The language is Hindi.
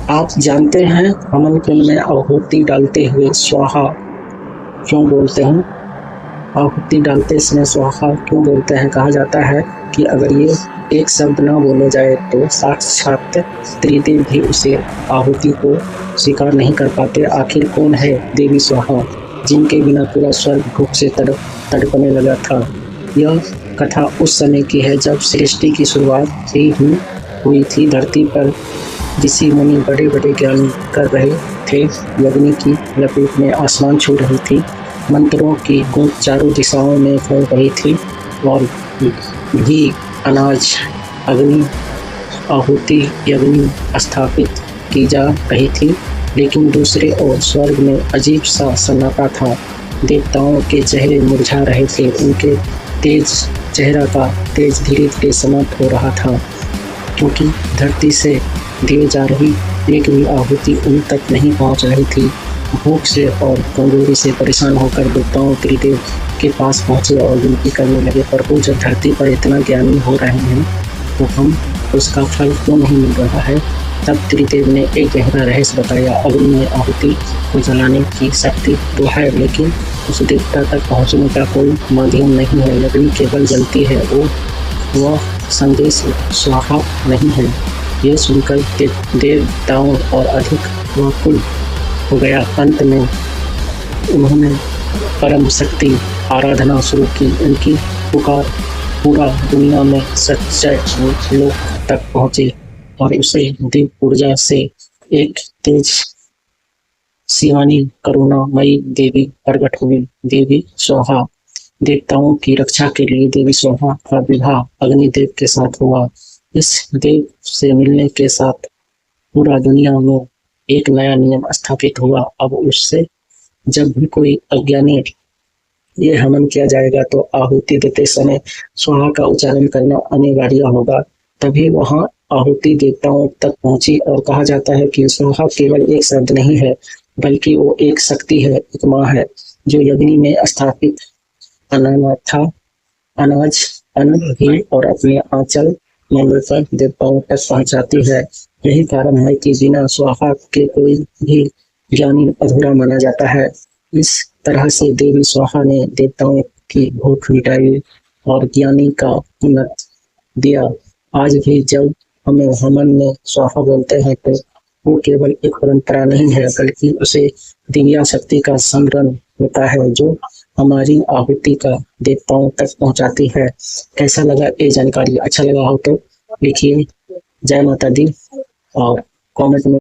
आप जानते हैं हवन कुंड में आहुति डालते हुए स्वाहा क्यों बोलते हैं? आहुति डालते समय स्वाहा क्यों बोलते हैं? कहा जाता है कि अगर ये एक शब्द ना बोले जाए तो साक्षात त्रिदेव भी उसे आहुति को स्वीकार नहीं कर पाते। आखिर कौन है देवी स्वाहा, जिनके बिना पूरा स्वर्ग भूख से तड़पने लगा था? यह कथा उस समय की है जब सृष्टि की शुरुआत ही हुई थी। धरती पर ऋषि मुनि बड़े बड़े ज्ञान कर रहे थे। अग्नि की लपेट में आसमान छू रही थी। मंत्रों की गूंज चारों दिशाओं में फैल रही थी और घी, अनाज, अग्नि आहुति अग्नि स्थापित की जा रही थी। लेकिन दूसरे ओर स्वर्ग में अजीब सा सन्नाटा था। देवताओं के चेहरे मुरझा रहे थे। उनके तेज चेहरा का तेज धीरे धीरे समाप्त हो रहा था, क्योंकि धरती से दिए जा रही एक भी आहुति उन तक नहीं पहुंच रही थी। भूख से और कमजोरी से परेशान होकर देवताओं त्रिदेव के पास पहुंचे और विनती करने लगे, प्रभु जब धरती पर इतना ज्ञानी हो रहे हैं तो हम उसका फल क्यों नहीं मिल रहा है? तब त्रिदेव ने एक गहरा रहस्य बताया। अग्नि में आहुति को जलाने की शक्ति तो है, लेकिन उस देवता तक पहुंचने का कोई माध्यम नहीं है। अग्नि केवल जलती है, वह संदेश स्वाहा नहीं है। यह सुनकर देवताओं और अधिक व्याकुल हो गया। अंत में उन्होंने परम शक्ति आराधना शुरू की। उनकी पुकार पूरा दुनिया में सच्चे लोक तक पहुंचे और उसे दिव्य ऊर्जा से एक तेज शिवानी करुणामयी देवी प्रकट हुई। देवी स्वाहा देवताओं की रक्षा के लिए देवी स्वाहा का विवाह अग्निदेव के साथ हुआ। इस देव से मिलने के साथ पूरा दुनिया में एक नया नियम स्थापित हुआ। अब उससे जब भी कोई अज्ञानी ये हवन किया जाएगा तो आहुति देते समय स्वाहा का उच्चारण करना अनिवार्य होगा। तभी वहां आहुति देवताओं तक पहुंची। और कहा जाता है कि स्वाहा केवल एक शब्द नहीं है, बल्कि वो एक शक्ति है, एक माँ है, जो अग्नि में स्थापित अनाज, अन्न, घी और अपने आंचल में लेकर देवताओं तक पहुंचाती है। यही कारण है कि बिना स्वाहा के कोई भी ज्ञानी अधूरा माना जाता है। इस तरह से देवी स्वाहा ने देवताओं की भूख मिटाई और ज्ञानी का उन्नत दिया। आज भी जब हमें हवन में स्वाहा बोलते हैं तो वो केवल एक परंपरा नहीं है, बल्कि उसे दिव्या शक्ति का स्मरण होता है, जो हमारी आहुति का देवताओं तक पहुंचाती है। कैसा लगा ये जानकारी? अच्छा लगा हो तो लिखिए जय माता दी और कमेंट में